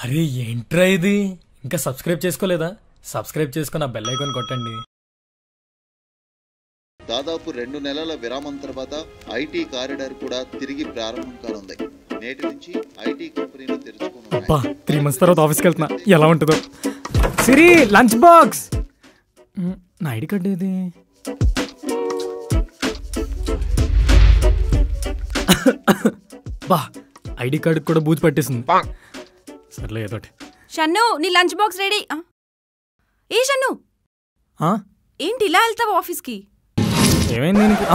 అరే ఏంట్రా ఇది, ఇంకా సబ్స్క్రైబ్ చేసుకోలేదా? సబ్స్క్రైబ్ చేసుకుని ఆ బెల్ ఐకాన్ కొట్టండి. దాదాపు 2 నెలల విరామం తర్వాత ఐటీ కారిడార్ కూడా తిరిగి ప్రారంభం కానుంది. నేటి నుంచి ఐటీ కంపెనీలు తెరుచుకున్నాయి. 3 months తర్వాత ఆఫీస్కి వెళ్తున్నా, ఎలా ఉంటుందో. సిరి లంచ్ బాక్స్. నా ఐడి కార్డు ఏది? బా, ఐడి కార్డు కూడా బూజు పట్టేసింది. సర్లే ఏదో. షన్ను, నీ లంచ్ బాక్స్ రెడీ. ఏ షన్ను, ఏంటి ఇలా వెళ్తావు ఆఫీస్కి? ఏమైంది దీనికి?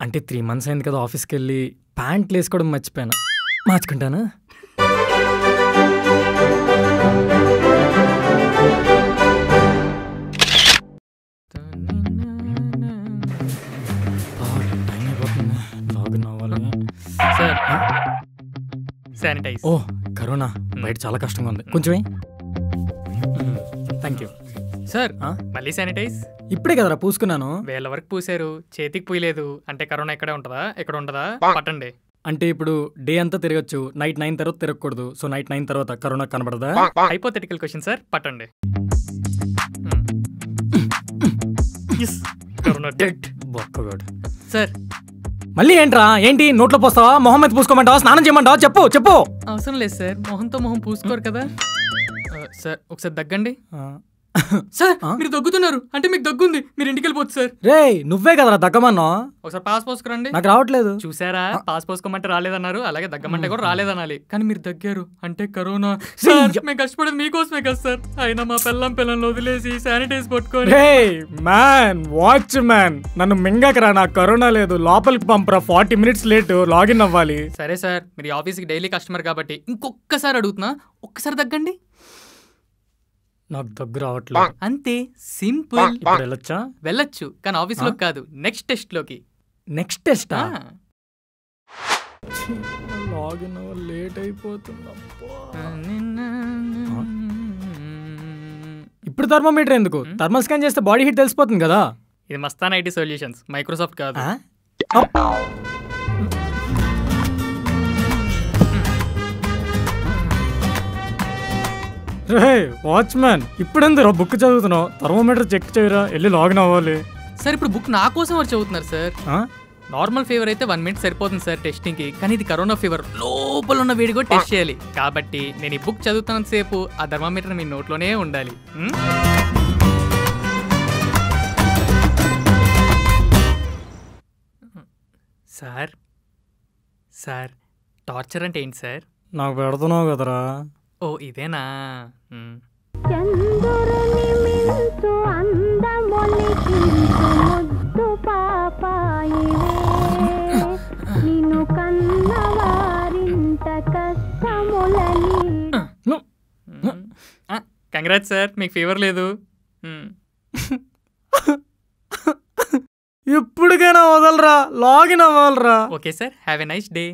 అంటే 3 months అయింది కదా ఆఫీస్కి వెళ్ళి, ప్యాంట్లు వేసుకోవడం మర్చిపోయాను. మార్చుకుంటానా? Sir sanitize. ఓ కరోనా బయట చాలా కష్టంగా ఉంది, కొంచెం. Thank you sir. మళ్ళీ శానిటైజ్. ఇప్పుడే కదరా పూసుకున్నాను. వేళ్ళ వరకు పూసారు, చేతికి పూయలేదు అంటే కరోనా ఎక్కడే ఉంటుందా? ఎక్కడ ఉంటుందా? పట్టండి. అంటే ఇప్పుడు డే అంతా తిరగచ్చు, నైట్ 9 తర్వాత తిరగకూడదు. సో నైట్ 9 తర్వాత కరోనా కనబడదా? హైపోథెటికల్ క్వశ్చన్ సార్, పట్టండి. Corona dead. బొక్కగాడు. సార్ మళ్ళీ ఏంట్రా? ఏంటి నోట్లో పోస్తావా? మొహం మీద పూసుకోమంటావా? స్నానం చేయమంటావా? చెప్పు చెప్పు. అవసరం లేదు సార్, మొహంతో మొహం పూసుకోరు కదా. సార్ ఒకసారి దగ్గండి. సార్ మీరు దగ్గుతున్నారు అంటే మీకు దగ్గుంది, మీరు ఇంటికి వెళ్ళిపోతుంది సార్. రే నువ్వే కదరా దగ్గమన్నా. ఒకసారి పాస్ పోసుకురండి. నాకు రావట్లేదు. చూసారా, పాస్ పోసుకోమంటే రాలేదన్నారు, అలాగే దగ్గమంటే కూడా రాలేదనాలి. కానీ మీరు దగ్గారు అంటే కరోనా. సార్ మేము కష్టపడేది మీకోసమే కదా సార్, అయినా మా పిల్లంలో వదిలేసి శానిటైజ్ పట్టుకొని. మ్యాన్ వాచ్ మ్యాన్, నన్ను మింగకరా, నాకు కరోనా లేదు, లోపలికి పంపరా. 40 minutes లేట్ లాగిన్ అవ్వాలి. సరే సార్, మీరు ఆఫీస్కి డైలీ కస్టమర్ కాబట్టి ఇంకొకసారి అడుగుతున్నా, ఒక్కసారి దగ్గండి. నాకు దగ్గు రావట్లేదు. అంతే, సింపుల్. ఇప్పుడు వెళ్ళొచ్చా? వెళ్ళొచ్చు, కానీ ఆఫీస్ లో కాదు, నెక్స్ట్ టెస్ట్ లోకి. నెక్స్ట్ టెస్ట్ లాగిన్ లేట్ అయిపోతుంది. ఇప్పుడు థర్మోమీటర్ ఎందుకు? థర్మల్ స్కాన్ చేస్తే బాడీ హీట్ తెలిసిపోతుంది కదా. ఇది మస్తాన్ ఐటీ సొల్యూషన్స్, మైక్రోసాఫ్ట్ కాదు. రే వాచ్మ్యాన్, ఇప్పుడెందుకు బుక్ చదువుతున్నావు? థర్మోమీటర్ చెక్ చేయరా, వెళ్ళి లాగిన్ అవ్వాలి. సార్ ఇప్పుడు బుక్ నా కోసం ఎవరు చదువుతున్నారు సార్? నార్మల్ ఫీవర్ అయితే 1 minute సరిపోతుంది సార్ టెస్టింగ్ కి, కానీ ఇది కరోనా ఫీవర్, లోపల ఉన్న వేడి కూడా టెస్ట్ చేయాలి. కాబట్టి నేను ఈ బుక్ చదువుతున్నంత సేపు ఆ థర్మామీటర్ మీ నోట్లోనే ఉండాలి. సార్ సార్ టార్చర్ అంటే ఏంటి సార్? నాకు పెడుతున్నావు కదరా. ఓ ఇదేనా? కంగ్రాట్స్ సార్, మీకు ఫీవర్ లేదు. ఇప్పటికైనా వదలరా, లాగిన్ అవ్వాలరా. Okay sir, have a nice day.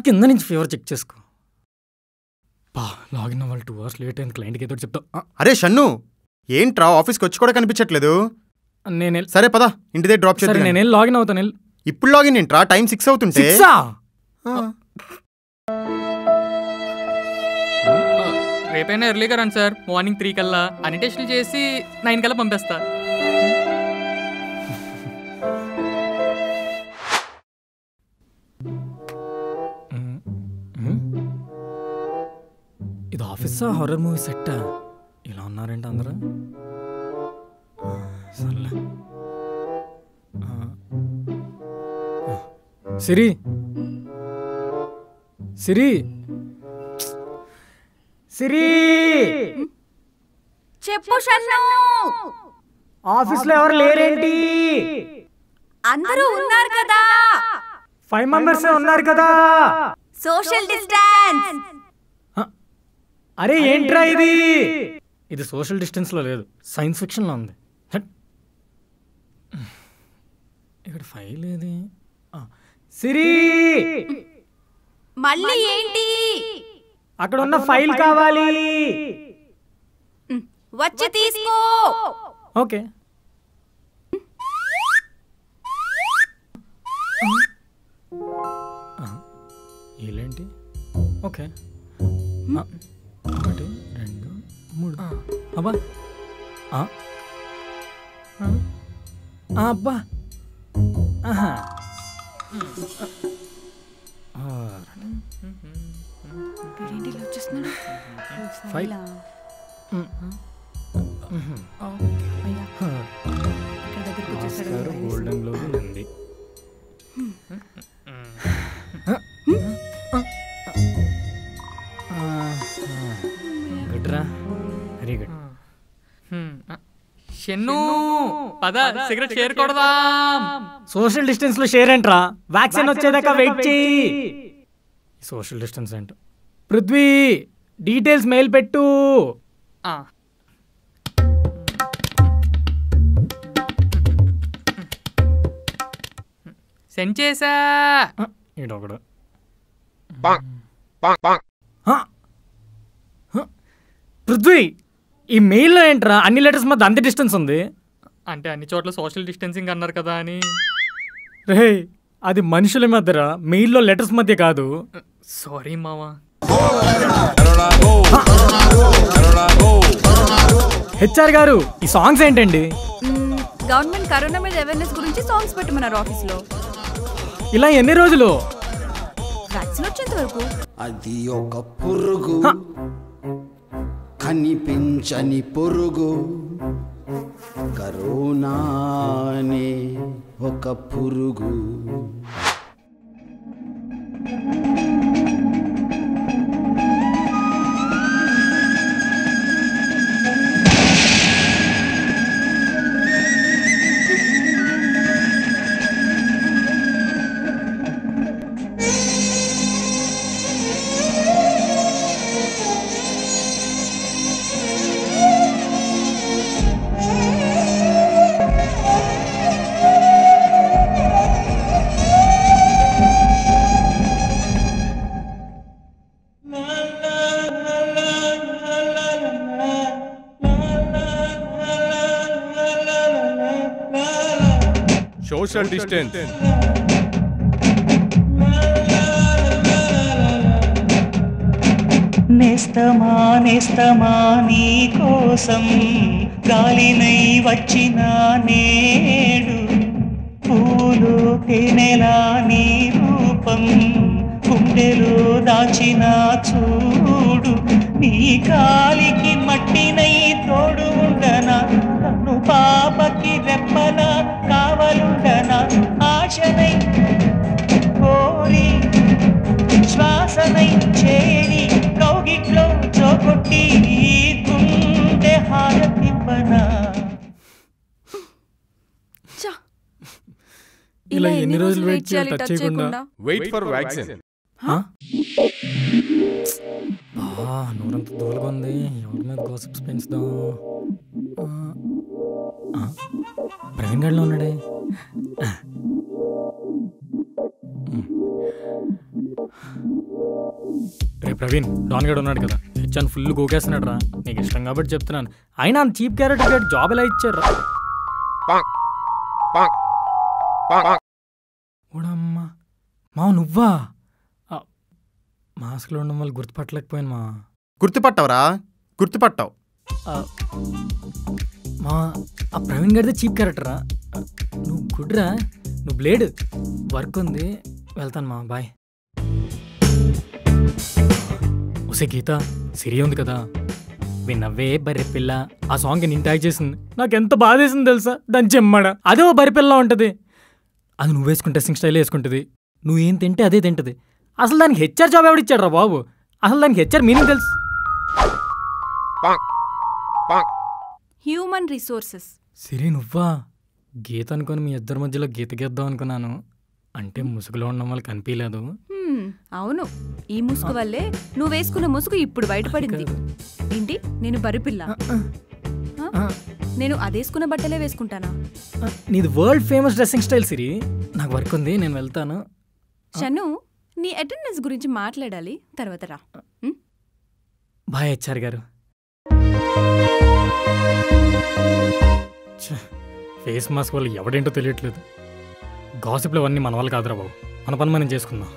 కింద నుంచి ఫీవర్ చెక్ చేసుకో. లాగిన్ అవ్వాలి, 2 hours లేట్ అయింది, క్లయింట్కి ఏదో చెప్తా. అరే షన్ను, ఏంట్రా ఆఫీస్కి వచ్చి కూడా కనిపించట్లేదు? నేను సరే పదా, ఇంటి దగ్గర డ్రాప్ చేద్దాం. నేను లాగిన్ అవుతాను. ఇప్పుడు లాగిన్ ఏంట్రా? టైం 6 అవుతుంటే. రేపైనా ఎర్లీగా రండి సార్, మార్నింగ్ 3 కల్లా. అన్ని టెస్టులు చేసి 9 కల్లా పంపిస్తా. ఇది ఆఫీసా హారర్ మూవీ సెట్టా? ఇలా ఉన్నారేంటి అందరూ? సర్లే. సిరి సిరి సిరి, చెప్పు షన్ను. ఆఫీస్లో ఎవరు లేరేంటి? అందరూ ఉన్నారు కదా. 5 members ఉన్నారు కదా. Social distance. అరే ఏంట్రా ఇది? ఇది సోషల్ డిస్టెన్స్ లో లేదు, సైన్స్ ఫిక్షన్ లో ఉంది. ఇక్కడ ఫైల్ ఏది? సిరి, మళ్ళీ ఏంటి? అక్కడ ఉన్న ఫైల్ కావాలి. వచ్చి తీసుకో. ఓకే. వీళ్ళేంటి? ఓకే 1 2 3 అబ్బా అబ్బా గోల్డెన్ గ్లోబ్ నంది. గుడ్ రా, వెరీ గుడ్. షెన్ను పద సిగరెట్ షేర్ కొడదాం. సోషల్ డిస్టెన్స్ లో షేర్ ఏంట్రా? వ్యాక్సిన్ వచ్చేదాకా వెయిట్ చెయ్యి. సోషల్ డిస్టెన్స్ ఏంట? పృథ్వీ డీటెయిల్స్ మెయిల్ పెట్టు. సెండ్ చేసా. ఈడొకడు. పృథ్వీ ఈ మెయిల్లో ఏంట్రా అన్ని లెటర్స్ మధ్య అంత డిస్టెన్స్ ఉంది? అంటే అన్ని చోట్ల సోషల్ డిస్టెన్సింగ్ అన్నారు కదా అని. రే అది మనుషుల మధ్యరా, మెయిల్లో లెటర్స్ మధ్య కాదు. సారీ మావా. హెచ్ఆర్ గారు ఈ సాంగ్స్ ఏంటండి? గవర్నమెంట్ కరోనా మీద అవేర్నెస్ గురించి సాంగ్స్ పెట్టమన్నారు ఆఫీస్లో. ఇలా ఎన్ని రోజులు? వ్యాక్సిన్ వచ్చేంత వరకు. అది ఒక పురుగు, కనిపించని పురుగు, కరోనానే ఒక పురుగు. Social distance. నేస్తమా నేస్తమా నీ కోసం గాలినై వచ్చిన నేడు, పూలు తేనెలా నీ రూపం గుండెలో దాచిన చూడు, నీ కాలికి మట్టినై తోడు ఉండనా, కన్ను పాపకి రెప్పల కావలుండనా, ఆశనై కోరి శ్వాసనై చేరి కౌగిట్లో చోకొట్టి గుండె హారతివ్వనా. ఇలా ఎన్ని రోజులు వెయిట్ చేయాలి టచ్ చేయకుండా? Wait for vaccine. నూరంత దూరంగా ఉంది. ఎవరి మీద గాసిప్స్ పెంచుదాం? ప్రవీణ్ గడిలో ఉన్నాడే. రే ప్రవీణ్, డాన్ గడ్ ఉన్నాడు కదా, హెచ్ఆన్ ఫుల్ గోకేస్తున్నాడు రా. నీకు ఇష్టం కాబట్టి చెప్తున్నాను. అయినా అంత చీప్ క్యారెక్టర్ గడ్ జాబ్ ఎలా ఇచ్చారు రా? ఓడమ్మా మా నువ్వా? మాస్క్లో ఉండడం వల్ల గుర్తుపట్టలేకపోయాను మా. గుర్తుపట్టావురా? గుర్తుపట్టావు. మా ఆ ప్రవీణ్ గడిదే చీప్ క్యారెక్టరా? నువ్వు గుడ్రా, నువ్వు బ్లేడ్. వర్క్ ఉంది, వెళ్తాను మా. బాయ్. ఒసే గీత, సిరి ఉంది కదా, విన్నవే బర్రెపిల్ల, ఆ సాంగ్ నేను ట్యాగ్ చేసింది. నాకు ఎంత బాధ వేసింది తెలుసా? దాని చెమ్మడ అదే ఓ బర్రెపిల్ల ఉంటుంది. అది నువ్వు వేసుకుని డ్రెస్సింగ్ స్టైల్ వేసుకుంటుంది. నువ్వేం తింటే అదే తింటుంది. అసలు దానికి హెచ్ఆర్ జాబ్ ఎవడిచ్చాడు రా బాబు? అసలు దానికి హెచ్ఆర్ మీనింగ్ తెలుసు? Human resources. సిరి నువ్వా? గీత అనుకొని మీ ఇద్దరి మధ్యలో గీత గీద్దాం అనుకున్నాను. అంటే ముసుగులో ఉండడం వల్ల కనిపించలేదు. అవును, ఈ ముసుగు వల్లే నువ్వు వేసుకున్న ముసుగు ఇప్పుడు బయటపడింది. ఏంటి నేను బరిపిల్ల? నేను అదేసుకున్న బట్టలే వేసుకుంటానా? నీది వరల్డ్ ఫేమస్ డ్రెస్సింగ్ స్టైల్ సిరి. నాకు వర్క్ ఉంది, నేను వెళ్తాను. షన్ను, నీ అటెండెన్స్ గురించి మాట్లాడాలి, తర్వాత రా. బాయ్ హెచ్ఆర్ గారు. ఫేస్ మాస్క్ వల్ల ఎవడేంటో తెలియట్లేదు. గాసిప్లు అవన్నీ మన వాళ్ళు కాదురా బాబు. మన పని మనం చేసుకుందాం.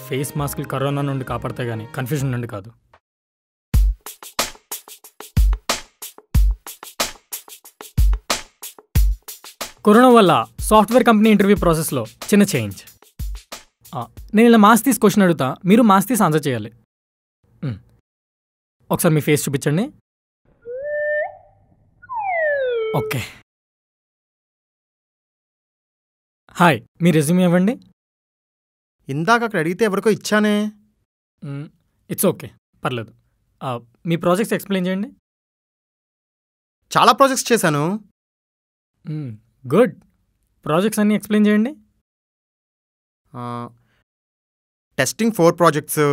ఫేస్ మాస్క్లు కరోనా నుండి కాపాడతాయి కానీ కన్ఫ్యూజన్ నుండి కాదు. కరోనా వల్ల సాఫ్ట్వేర్ కంపెనీ ఇంటర్వ్యూ ప్రాసెస్లో చిన్న చేంజ్. నేను ఇలా మాస్ తీసి క్వశ్చన్ అడుగుతా, మీరు మాస్ తీసి ఆన్సర్ చేయాలి. ఒకసారి మీ ఫేస్ చూపించండి. ఓకే, హాయ్, మీ రెజ్యూమ్ ఇవ్వండి. ఇందాక అక్కడ అడిగితే ఎవరికో ఇచ్చానే. ఇట్స్ ఓకే, పర్లేదు. మీ ప్రాజెక్ట్స్ ఎక్స్ప్లెయిన్ చేయండి. చాలా ప్రాజెక్ట్స్ చేశాను. గుడ్. ప్రాజెక్ట్స్ అన్నీ ఎక్స్ప్లెయిన్ చేయండి. Testing 4 projects,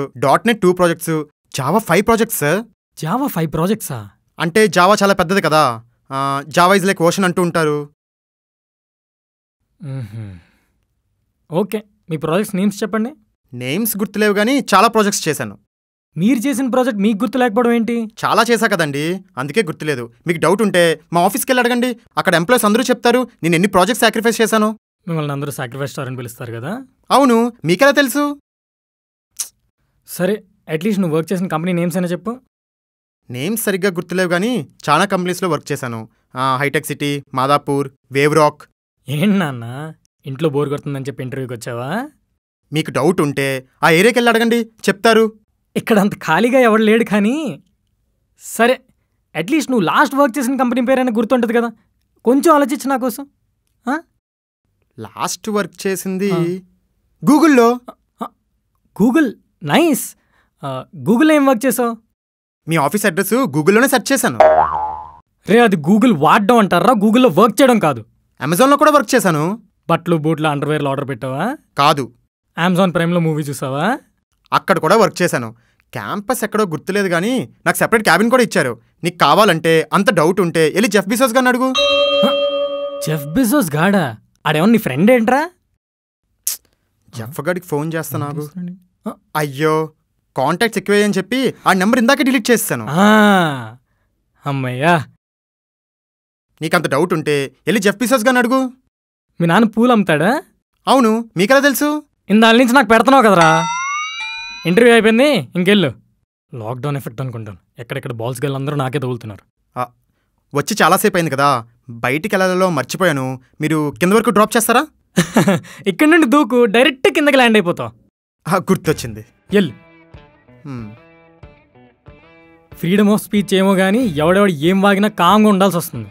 .NET 2 projects, Java 5 projects sir. Java 5 ప్రాజెక్ట్సా? అంటే జావా చాలా పెద్దది కదా, జావా ఇస్ లైక్ ఓషన్ అంటూ ఉంటారు. ఓకే, మీ ప్రాజెక్ట్స్ నేమ్స్ చెప్పండి. నేమ్స్ గుర్తులేవు కానీ చాలా ప్రాజెక్ట్స్ చేశాను. మీరు చేసిన ప్రాజెక్ట్ మీకు గుర్తు లేకపోవడం ఏంటి? చాలా చేశా కదండి, అందుకే గుర్తులేదు. మీకు డౌట్ ఉంటే మా ఆఫీస్కి వెళ్ళి అడగండి, అక్కడ ఎంప్లాయీస్ అందరూ చెప్తారు నేను ఎన్ని ప్రాజెక్ట్స్ సాక్రిఫైస్ చేశాను. మిమ్మల్ని అందరూ సాక్రిఫైస్ స్టార్ అని పిలుస్తారు కదా. అవును, మీకెలా తెలుసు? సరే, అట్లీస్ట్ నువ్వు వర్క్ చేసిన కంపెనీ నేమ్స్ అయినా చెప్పు. నేమ్స్ సరిగ్గా గుర్తులేవు కానీ చాలా కంపెనీస్లో వర్క్ చేశాను. Hitech City, Madhapur, Wave Rock. ఏంటి నాన్న, ఇంట్లో బోర్ కొడుతుందని చెప్పి ఇంటర్వ్యూకి వచ్చావా? మీకు డౌట్ ఉంటే ఆ ఏరియాకి వెళ్ళి అడగండి, చెప్తారు. ఇక్కడ అంత ఖాళీగా ఎవడు లేడు కానీ. సరే, అట్లీస్ట్ నువ్వు లాస్ట్ వర్క్ చేసిన కంపెనీ పేరైనా గుర్తుంటుంది కదా, కొంచెం ఆలోచించు నా కోసం. లాస్ట్ వర్క్ చేసింది గూగుల్లో. గూగుల్? నైస్. గూగుల్లో ఏం వర్క్ చేసావు? మీ ఆఫీస్ అడ్రస్ గూగుల్లోనే సెర్చ్ చేశాను. రే, అది గూగుల్ వాడడం అంటారా, గూగుల్లో వర్క్ చేయడం కాదు. అమెజాన్లో కూడా వర్క్ చేశాను. బట్టలు, బూట్లు, అండర్వేర్లు ఆర్డర్ పెట్టావా? కాదు. అమెజాన్ ప్రైమ్లో మూవీ చూసావా? అక్కడ కూడా వర్క్ చేశాను. క్యాంపస్ ఎక్కడో గుర్తులేదు కానీ నాకు సెపరేట్ క్యాబిన్ కూడా ఇచ్చారు. నీకు కావాలంటే అంత డౌట్ ఉంటే వెళ్ళి జెఫ్ బిజోస్ గారిని అడుగు. Jeff Bezos గాడా? ఆడేమన్నా నీ ఫ్రెండ్ ఏంట్రా? జెఫ్ గారికి ఫోన్ చేస్తా నాకు. అయ్యో, కాంటాక్ట్స్ ఎక్కువ అని చెప్పి ఆ నెంబర్ ఇందాకే డిలీట్ చేస్తాను. అమ్మయ్యా. నీకంత డౌట్ ఉంటే వెళ్ళి జెఫ్ బిజోస్ గారిని అడుగు. మీ నాన్న పూలు అమ్ముతాడా? అవును, మీకెలా తెలుసు? ఇందాల నుంచి నాకు పెడుతున్నావు కదరా. ఇంటర్వ్యూ అయిపోయింది, ఇంకెళ్ళు. లాక్డౌన్ ఎఫెక్ట్ అనుకుంటాను, ఎక్కడెక్కడ బాల్స్ గర్ల్ అందరూ నాకే తగులుతున్నారు. వచ్చి చాలాసేపు అయింది కదా, బయటికి వెళ్ళాలో మర్చిపోయాను. మీరు కింద వరకు డ్రాప్ చేస్తారా? ఇక్కడ నుండి దూకు, డైరెక్ట్ కిందకి ల్యాండ్ అయిపోతావు. గుర్తొచ్చింది, ఎల్లు. ఫ్రీడమ్ ఆఫ్ స్పీచ్ ఏమో కానీ ఎవడెవడు ఏం వాగినా కామ్గా ఉండాల్సి వస్తుంది.